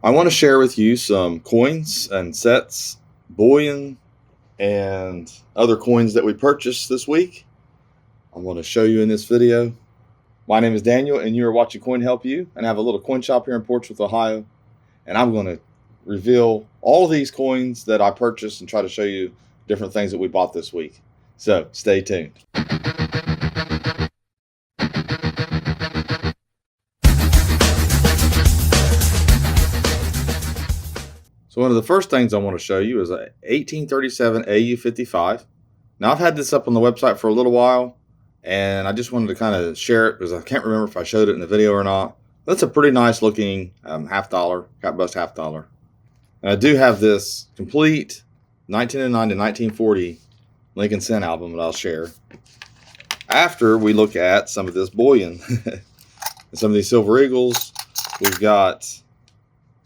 I want to share with you some coins and sets, bullion, and other coins that we purchased this week. I'm going to show you in this video. My name is Daniel, and you are watching CoinHelpu, and I have a little coin shop here in Portsmouth, Ohio. And I'm going to reveal all of these coins that I purchased and try to show you different things that we bought this week. So stay tuned. So one of the first things I want to show you is a 1837 AU55. Now I've had this up on the website for a little while, and I just wanted to kind of share it because I can't remember if I showed it in the video or not. That's a pretty nice looking half dollar, cat bust half dollar. And I do have this complete 1909 to 1940 Lincoln Cent album that I'll share after we look at some of this bullion. And some of these silver eagles. We've got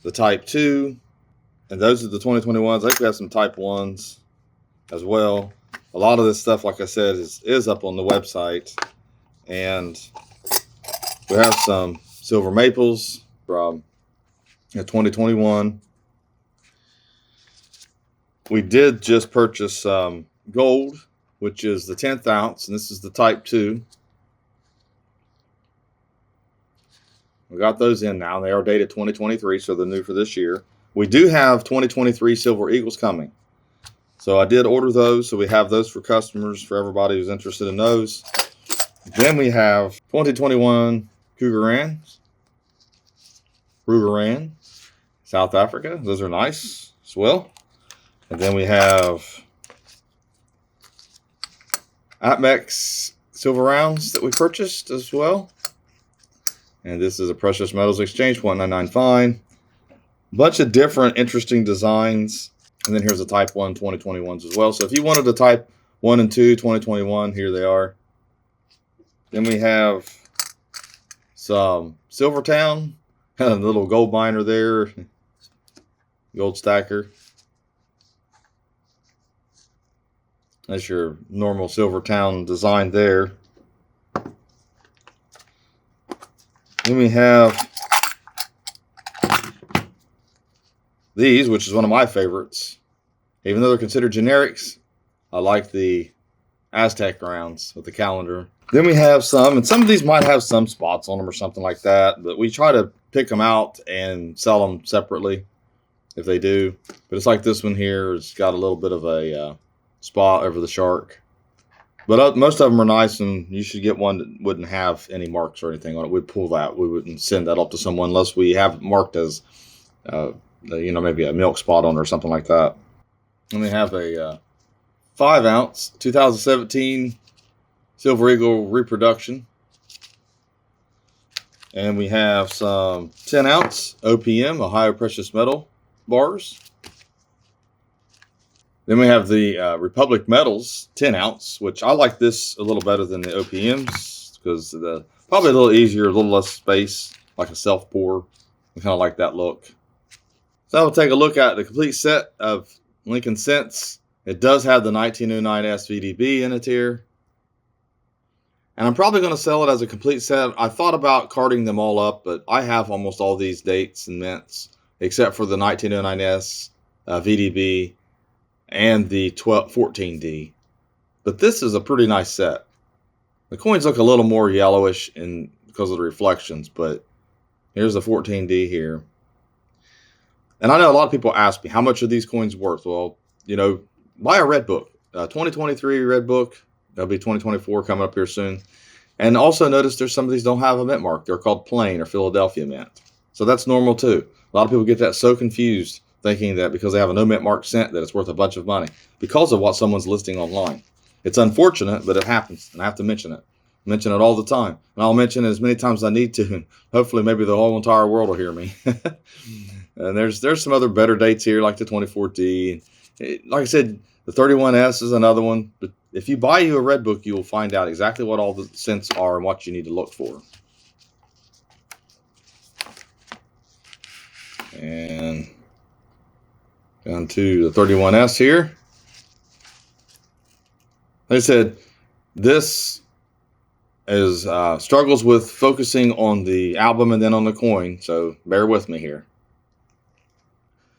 the type 2, and those are the 2021s. I think we have some type 1s as well. A lot of this stuff, like I said, is up on the website. And we have some silver maples from 2021. We did just purchase gold, which is the 10th ounce, and this is the type 2. We got those in now. They are dated 2023, so they're new for this year. We do have 2023 silver eagles coming. So I did order those, so we have those for customers, for everybody who's interested in those. Then we have 2021 Krugerrand, South Africa. Those are nice as well. And then we have Atmex silver rounds that we purchased as well. And this is a precious metals exchange, 0.99 fine. Bunch of different interesting designs. And then here's the type 1 2021s as well. So if you wanted the type 1 and 2 2021, here they are. Then we have some Silvertown, a little gold miner there, gold stacker. That's your normal Silvertown design there. Then we have these, which is one of my favorites. Even though they're considered generics, I like the Aztec rounds with the calendar. Then we have some, and some of these might have some spots on them or something like that, but we try to pick them out and sell them separately if they do. But it's like this one here. It's got a little bit of a spot over the shark. But most of them are nice, and you should get one that wouldn't have any marks or anything on it. We'd pull that. We wouldn't send that up to someone unless we have it marked as maybe a milk spot on it or something like that. And we have a 5 ounce 2017 Silver Eagle reproduction. And we have some 10 ounce OPM, Ohio Precious Metal bars. Then we have the Republic Metals 10 ounce, which I like this a little better than the OPMs because probably a little easier, a little less space, like a self pour. I kind of like that look. So I'll take a look at the complete set of Lincoln Cents. It does have the 1909 SVDB in it here. And I'm probably going to sell it as a complete set. I thought about carting them all up, but I have almost all these dates and mints, except for the 1909S VDB and the 14D. But this is a pretty nice set. The coins look a little more yellowish because of the reflections, but here's the 14D here. And I know a lot of people ask me, how much are these coins worth? Well, buy a red book. 2023 red book. There'll be 2024 coming up here soon. And also notice there's some of these don't have a mint mark. They're called plain or Philadelphia mint. So that's normal too. A lot of people get that so confused, thinking that because they have a no mint mark cent that it's worth a bunch of money because of what someone's listing online. It's unfortunate, but it happens, and I have to mention it. I mention it all the time, and I'll mention it as many times as I need to, and hopefully maybe the whole entire world will hear me. And there's some other better dates here, like the 24D. Like I said, the 31S is another one. But if you buy you a red book, you will find out exactly what all the cents are and what you need to look for. And down to the 31S here. Like I said, this is struggles with focusing on the album and then on the coin, so bear with me here.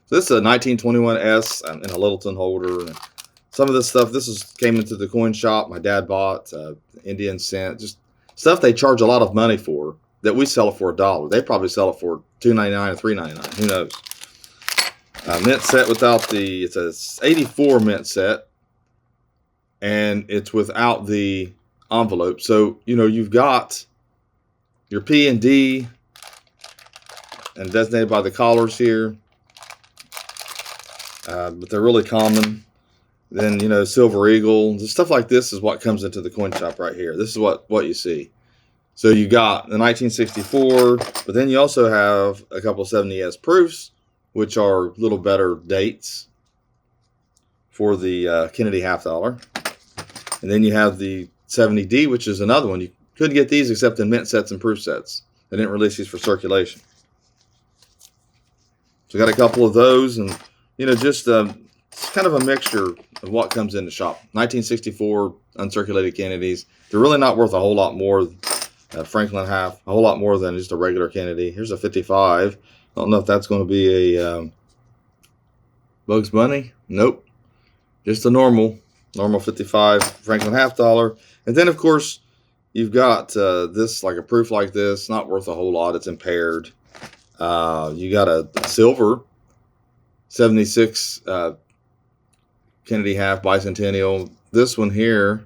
So this is a 1921S in a Littleton holder. And some of this stuff, came into the coin shop. My dad bought Indian cent, just stuff they charge a lot of money for that we sell it for $1. They probably sell it for $2.99 or $3.99. Who knows? Mint set without it's a 84 mint set, and it's without the envelope. So, you've got your P and D and designated by the collars here. But they're really common. Then, Silver Eagle, stuff like this is what comes into the coin shop right here. This is what you see. So you got the 1964, but then you also have a couple of 70S proofs, which are little better dates for the Kennedy $half. And then you have the 70D, which is another one. You couldn't get these except in mint sets and proof sets. They didn't release these for circulation. So got a couple of those, and just it's kind of a mixture of what comes in the shop. 1964 uncirculated Kennedys. They're really not worth a whole lot more. Franklin half, a whole lot more than just a regular Kennedy. Here's a 55. I don't know if that's going to be a Bugs Bunny. Nope. Just a normal 55 Franklin $half. And then, of course, you've got this, like a proof like this, not worth a whole lot. It's impaired. You got a silver 76 Kennedy half bicentennial. This one here,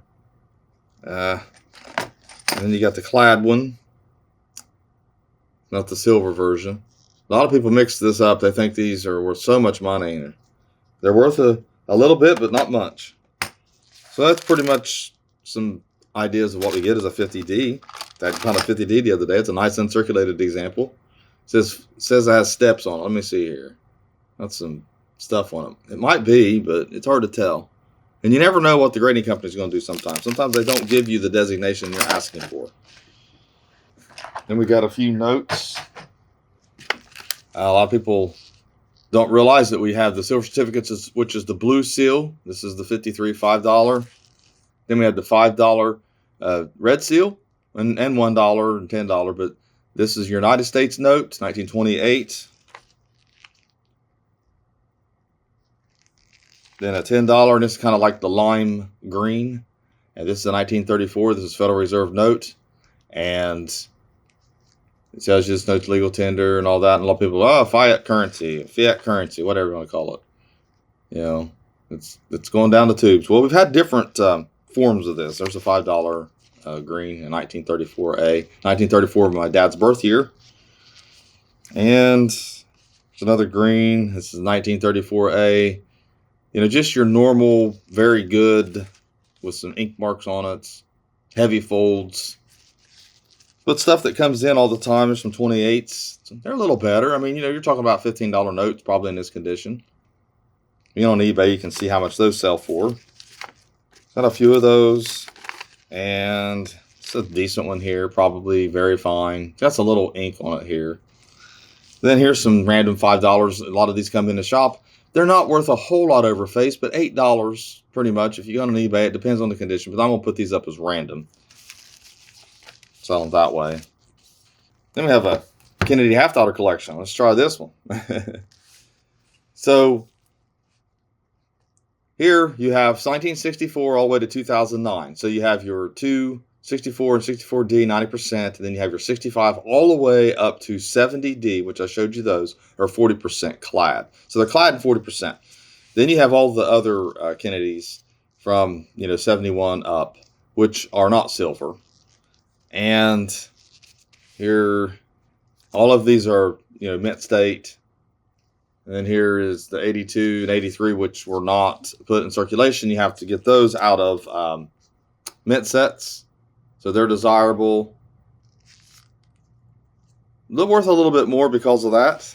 and then you got the clad one, not the silver version. A lot of people mix this up. They think these are worth so much money. They're worth a little bit, but not much. So that's pretty much some ideas of what we get as a 50D. I found a 50D the other day. It's a nice uncirculated example. It says it has steps on it. Let me see here. That's some stuff on it. It might be, but it's hard to tell. And you never know what the grading company is going to do sometimes. Sometimes they don't give you the designation you're asking for. Then we got a few notes. A lot of people don't realize that we have the silver certificates, which is the blue seal. This is the 53 $5. Then we have the $5 red seal and $1 and $10. But this is United States notes, 1928. Then a $10, and this is kind of like the lime green. And this is a 1934. This is Federal Reserve note. And it tells you this note's legal tender and all that. And a lot of people, fiat currency, whatever you want to call it. It's going down the tubes. Well, we've had different forms of this. There's a $5 green in 1934A. 1934, my dad's birth year. And there's another green. This is 1934A. Just your normal, very good, with some ink marks on it, heavy folds. But stuff that comes in all the time is some 28s. They're a little better. I mean, you're talking about $15 notes probably in this condition. On eBay, you can see how much those sell for. Got a few of those. And it's a decent one here, probably very fine. Got a little ink on it here. Then here's some random $5. A lot of these come in the shop. They're not worth a whole lot over face, but $8 pretty much. If you go on eBay, it depends on the condition. But I'm going to put these up as random. Sell them that way. Then we have a Kennedy $half collection. Let's try this one. So here you have 1964 all the way to 2009. So you have your two 64 and 64D 90%, and then you have your 65 all the way up to 70D, which I showed you those, are 40% clad. So they're clad in 40%. Then you have all the other Kennedys from 71 up, which are not silver. And here, all of these are mint state. And then here is the 82 and 83, which were not put in circulation. You have to get those out of mint sets. So they're desirable. They're worth a little bit more because of that.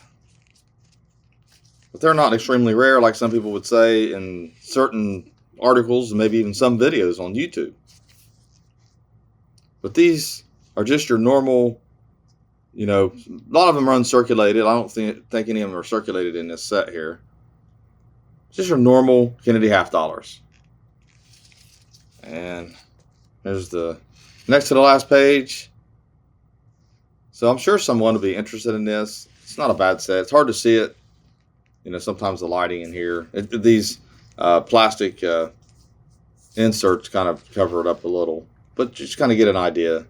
But they're not extremely rare like some people would say in certain articles and maybe even some videos on YouTube. But these are just your normal, a lot of them are uncirculated. I don't think any of them are circulated in this set here. It's just your normal Kennedy $half. And there's the next to the last page. So I'm sure someone will be interested in this. It's not a bad set. It's hard to see it. You know, sometimes the lighting in here, these plastic inserts kind of cover it up a little, but just kind of get an idea.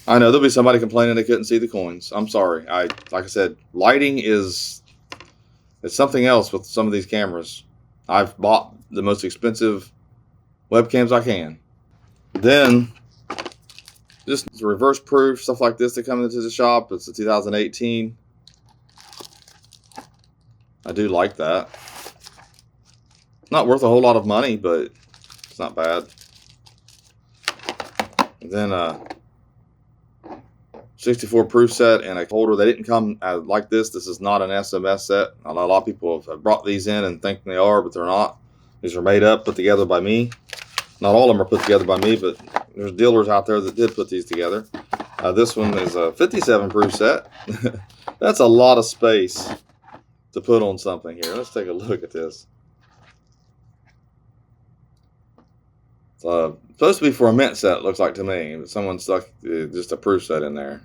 I know there'll be somebody complaining they couldn't see the coins. I'm sorry. Like I said, lighting it's something else with some of these cameras. I've bought the most expensive webcams I can. Then just reverse proof, stuff like this that come into the shop. It's a 2018. I do like that. Not worth a whole lot of money, but it's not bad. And then 64 proof set and a holder. They didn't come like this. This is not an SMS set. A lot of people have brought these in and think they are, but they're not. These are made up, put together by me. Not all of them are put together by me, but there's dealers out there that did put these together. This one is a 57 proof set. That's a lot of space to put on something here. Let's take a look at this. It's supposed to be for a mint set, it looks like to me. But someone stuck just a proof set in there.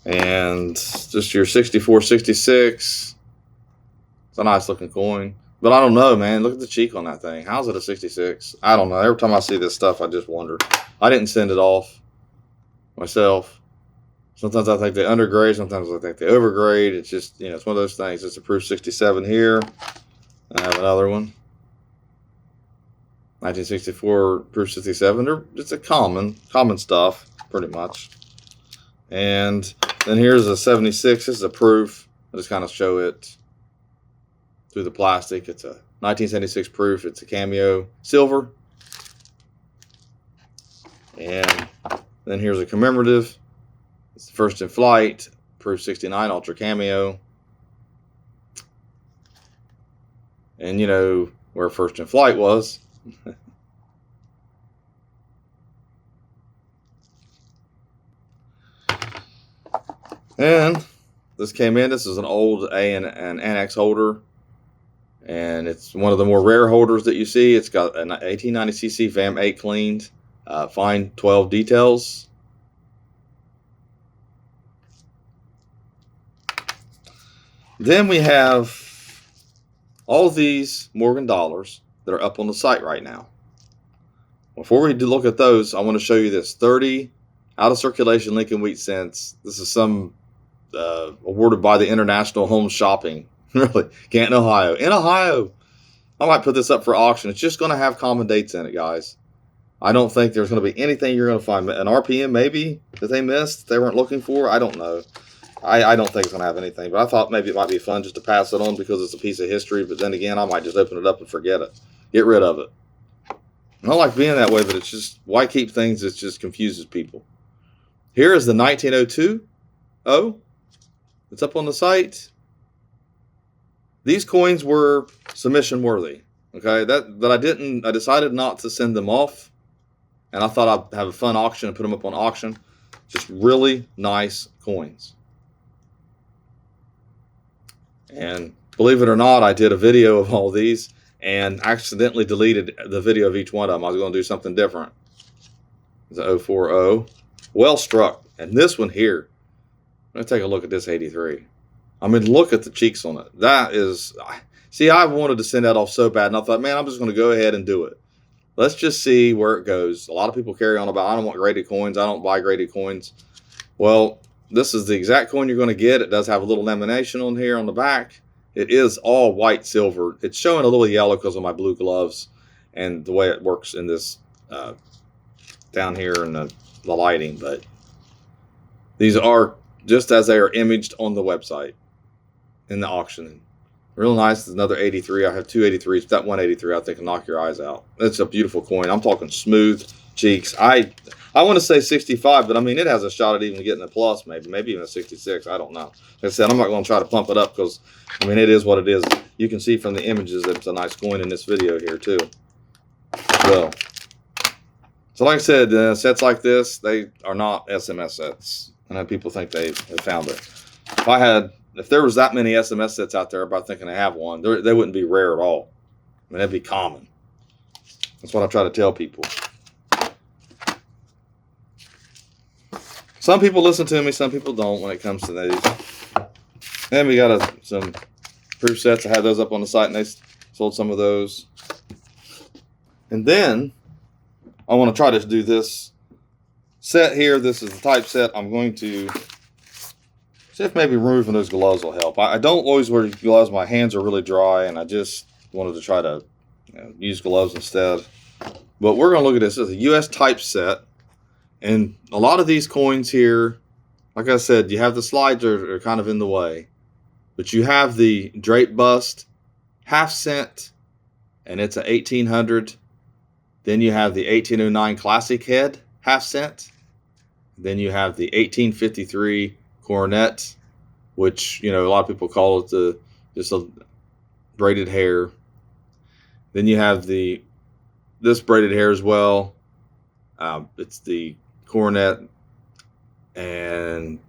And just your 64, 66. It's a nice looking coin. But I don't know, man. Look at the cheek on that thing. How's it a 66? I don't know. Every time I see this stuff, I just wonder. I didn't send it off myself. Sometimes I think they undergrade. Sometimes I think they overgrade. It's just, you know, it's one of those things. It's a proof 67 here. I have another one. 1964 proof 67. It's a common stuff, pretty much. And then here's a 76. This is a proof. I just kind of show it through the plastic. It's a 1976 proof. It's a cameo silver. And then here's a commemorative. It's the first in flight, proof 69, ultra cameo. And you know where first in flight was. And this came in. This is an old an annex holder. And it's one of the more rare holders that you see. It's got an 1890cc VAM8 cleaned, fine 12 details. Then we have all these Morgan dollars that are up on the site right now. Before we do look at those, I want to show you this 30 out of circulation Lincoln Wheat cents. This is some awarded by the International Home Shopping. Really, Canton, Ohio. In Ohio, I might put this up for auction. It's just going to have common dates in it, guys. I don't think there's going to be anything you're going to find. An RPM maybe that they missed, they weren't looking for. I don't know. I don't think it's going to have anything, but I thought maybe it might be fun just to pass it on because it's a piece of history. But then again, I might just open it up and forget it. Get rid of it. I don't like being that way, but it's just, why keep things that just confuses people? Here is the 1902. Oh, it's up on the site. These coins were submission worthy. Okay, I decided not to send them off, and I thought I'd have a fun auction and put them up on auction. Just really nice coins. And believe it or not, I did a video of all these and accidentally deleted the video of each one of them. I was going to do something different. It's a 040. Well struck. And this one here, let's take a look at this 83. I mean, look at the cheeks on it. That is, see, I wanted to send that off so bad, and I thought, man, I'm just going to go ahead and do it. Let's just see where it goes. A lot of people carry on about, I don't want graded coins. I don't buy graded coins. Well, this is the exact coin you're going to get. It does have a little lamination on here on the back. It is all white silver. It's showing a little yellow because of my blue gloves and the way it works in this down here in the lighting. But these are just as they are imaged on the website in the auction. Real nice. There's another 83. I have two 83s. That 183 I think will knock your eyes out. It's a beautiful coin. I'm talking smooth cheeks. I want to say 65, but I mean, it has a shot at even getting a plus, maybe even a 66. I don't know. Like I said, I'm not going to try to pump it up because, I mean, it is what it is. You can see from the images that it's a nice coin in this video here, too. So like I said, sets like this, they are not SMS sets. I know people think they have found it. If there was that many SMS sets out there about thinking they have one, they wouldn't be rare at all. I mean, they'd be common. That's what I try to tell people. Some people listen to me, some people don't when it comes to these. And we got some proof sets. I had those up on the site, and they sold some of those. And then I want to try to do this set here. This is the type set. I'm going to see if maybe removing those gloves will help. I don't always wear gloves. My hands are really dry, and I just wanted to try to use gloves instead. But we're going to look at this as a US type set. And a lot of these coins here, like I said, you have the slides are kind of in the way. But you have the drape bust, half cent, and it's a 1800. Then you have the 1809 classic head, half cent. Then you have the 1853 coronet, which, a lot of people call it just a braided hair. Then you have this braided hair as well. It's the coronet and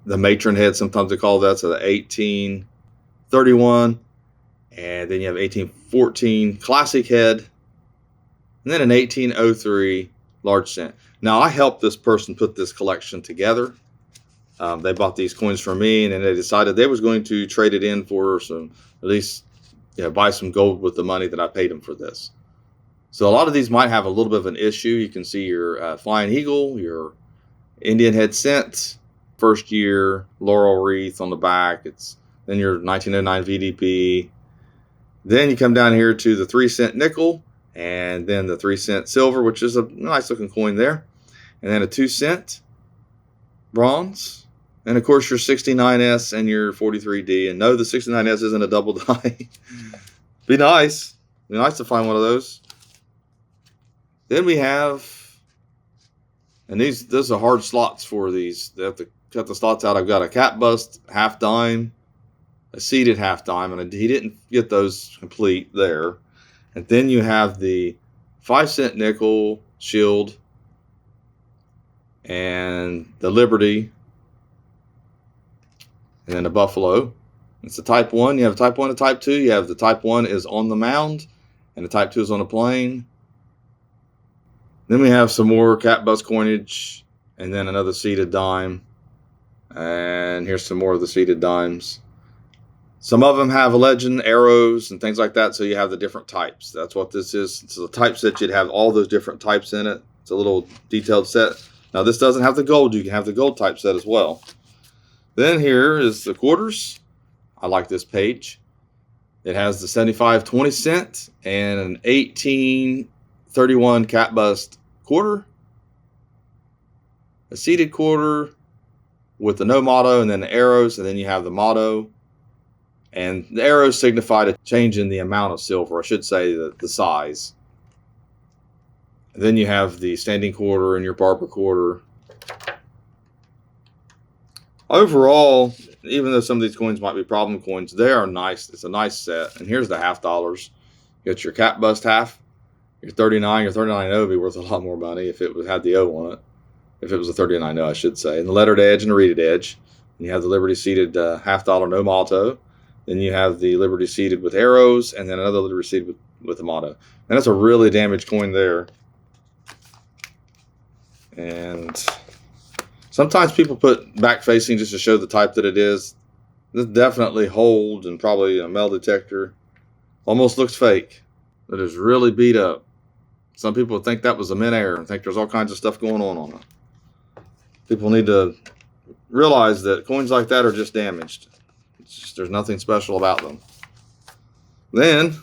the matron head, sometimes they call that. So the 1831, and then you have 1814 classic head, and then an 1803 large cent. Now, I helped this person put this collection together. They bought these coins from me, and then they decided they was going to trade it in for some, at least, buy some gold with the money that I paid them for this. So a lot of these might have a little bit of an issue. You can see your Flying Eagle, your Indian head cent, first year laurel wreath on the back. Then your 1909 VDP. Then you come down here to the 3 cent nickel, and then the 3 cent silver, which is a nice looking coin there. And then a 2 cent bronze. And of course your 69S and your 43D. And no, the 69S isn't a double die. Be nice. Be nice to find one of those. Then we have, and those are hard slots for these. They have to cut the slots out. I've got a cap bust half dime, a seated half dime, and he didn't get those complete there. And then you have the 5 cent nickel shield and the Liberty, and then a Buffalo. It's a type 1. You have a type 1 and type 2. You have the type 1 is on the mound, and the type 2 is on the plane. Then we have some more cap bust coinage, and then another seated dime. And here's some more of the seated dimes. Some of them have a legend, arrows, and things like that, so you have the different types. That's what this is. It's a type set. You'd have all those different types in it. It's a little detailed set. Now, this doesn't have the gold. You can have the gold type set as well. Then here is the quarters. I like this page. It has the 75 20 cent and an 1831 cap bust quarter, a seated quarter with the no motto, and then the arrows, and then you have the motto. And the arrows signify a change in the amount of silver, I should say the size. And then you have the standing quarter and your barber quarter. Overall, even though some of these coins might be problem coins, they are nice. It's a nice set. And here's the half dollars. You got your cap bust half, your 39, your 39.0 would be worth a lot more money if it had the O on it. If it was a 39.0, I should say. And the lettered edge and the reeded edge. And you have the Liberty seated half dollar no motto. Then you have the Liberty seated with arrows, and then another Liberty seated with the motto. And that's a really damaged coin there. And sometimes people put back facing just to show the type that it is. This definitely holds, and probably a metal detector. Almost looks fake. It is really beat up. Some people think that was a mid-air and think there's all kinds of stuff going on it. People need to realize that coins like that are just damaged. There's nothing special about them. Then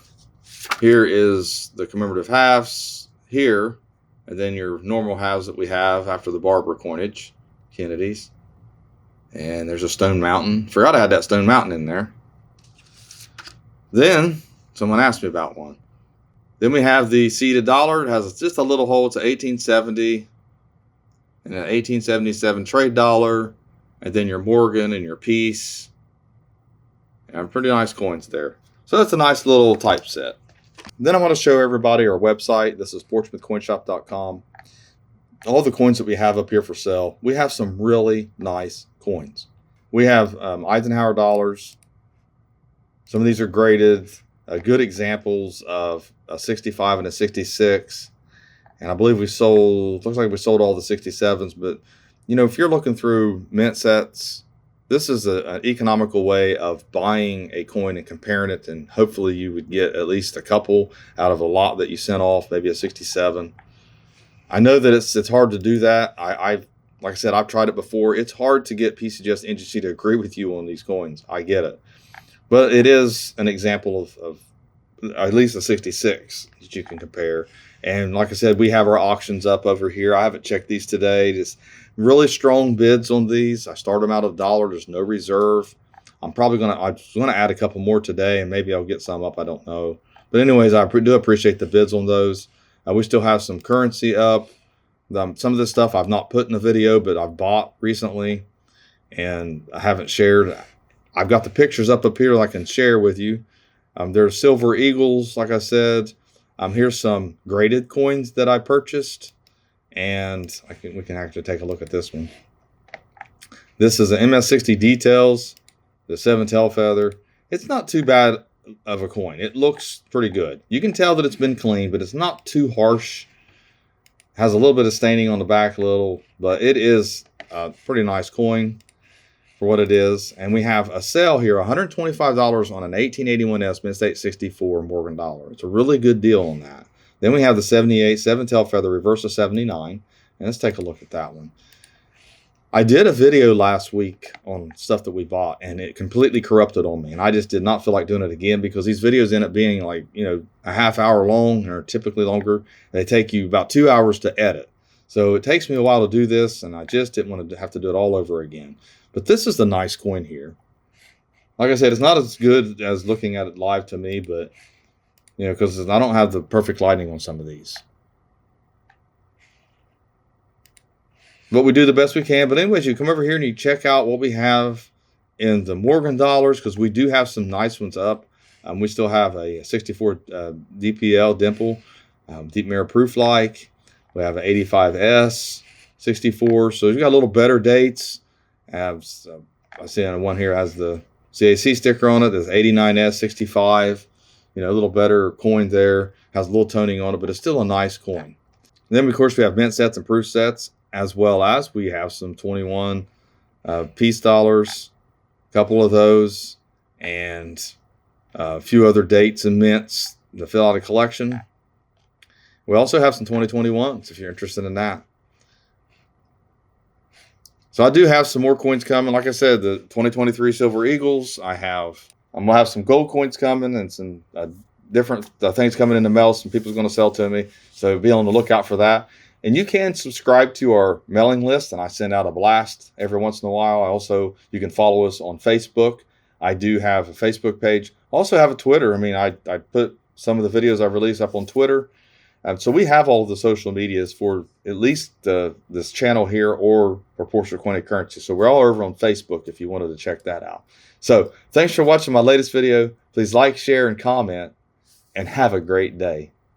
here is the commemorative halves here, and then your normal halves that we have after the Barber coinage, Kennedy's. And there's a Stone Mountain. Forgot I had that Stone Mountain in there. Then someone asked me about one. Then we have the seated dollar. It has just a little hole. It's an 1870 and an 1877 trade dollar, and then your Morgan and your Peace. And pretty nice coins there. So that's a nice little type set. Then I want to show everybody our website. This is portsmouthcoinshop.com. All the coins that we have up here for sale. We have some really nice coins. We have Eisenhower dollars. Some of these are graded. Good examples of a 65 and a 66. And I believe we sold, looks like we sold all the 67s, but you know, if you're looking through mint sets, this is an economical way of buying a coin and comparing it, and hopefully you would get at least a couple out of a lot that you sent off, maybe a 67. I know that it's hard to do that. I've like I said, I've tried it before. It's hard to get PCGS NGC to agree with you on these coins. I get it, but it is an example of at least a 66 that you can compare. And like I said, we have our auctions up over here. I haven't checked these today. Just really strong bids on these. I start them out of $1. There's no reserve. I'm gonna add a couple more today, and maybe I'll get some up. I don't know. But anyways, I do appreciate the bids on those. We still have some currency up. Some of this stuff I've not put in a video, but I've bought recently, and I haven't shared. I've got the pictures up here that I can share with you. There's silver eagles, like I said. Here's some graded coins that I purchased, and we can actually take a look at this one. This is an MS60 Details, the 7 tail feather. It's not too bad of a coin. It looks pretty good. You can tell that it's been cleaned, but it's not too harsh. Has a little bit of staining on the back, but it is a pretty nice coin for what it is. And we have a sale here, $125 on an 1881S Mint State 64 Morgan dollar. It's a really good deal on that. Then we have the 78 7 tail feather reverse of 79. And let's take a look at that one. I did a video last week on stuff that we bought, and it completely corrupted on me. And I just did not feel like doing it again, because these videos end up being like, you know, a half hour long, or typically longer. They take you about 2 hours to edit. So it takes me a while to do this, and I just didn't want to have to do it all over again. But this is the nice coin here. Like I said, it's not as good as looking at it live to me, but, you know, because I don't have the perfect lighting on some of these. But we do the best we can. But anyways, you come over here and you check out what we have in the Morgan dollars, because we do have some nice ones up. We still have a 64 DPL dimple, deep mirror proof like. We have an 85S 64. So you've got a little better dates. I see on one here has the CAC sticker on it. There's 89S 65. You know, a little better coin there. Has a little toning on it, but it's still a nice coin. And then, of course, we have mint sets and proof sets, as well as we have some 21 piece dollars, a couple of those, and a few other dates and mints to fill out a collection. We also have some 2021s if you're interested in that. So I do have some more coins coming. Like I said, the 2023 Silver Eagles. I'm gonna have some gold coins coming, and some different things coming in the mail. Some people's gonna sell to me, so be on the lookout for that. And you can subscribe to our mailing list, and I send out a blast every once in a while. You can follow us on Facebook. I do have a Facebook page. Also have a Twitter. I mean, I put some of the videos I've released up on Twitter. So we have all of the social medias for at least this channel here, or Proportional Coined Currency. So we're all over on Facebook if you wanted to check that out. So thanks for watching my latest video. Please like, share, and comment, and have a great day.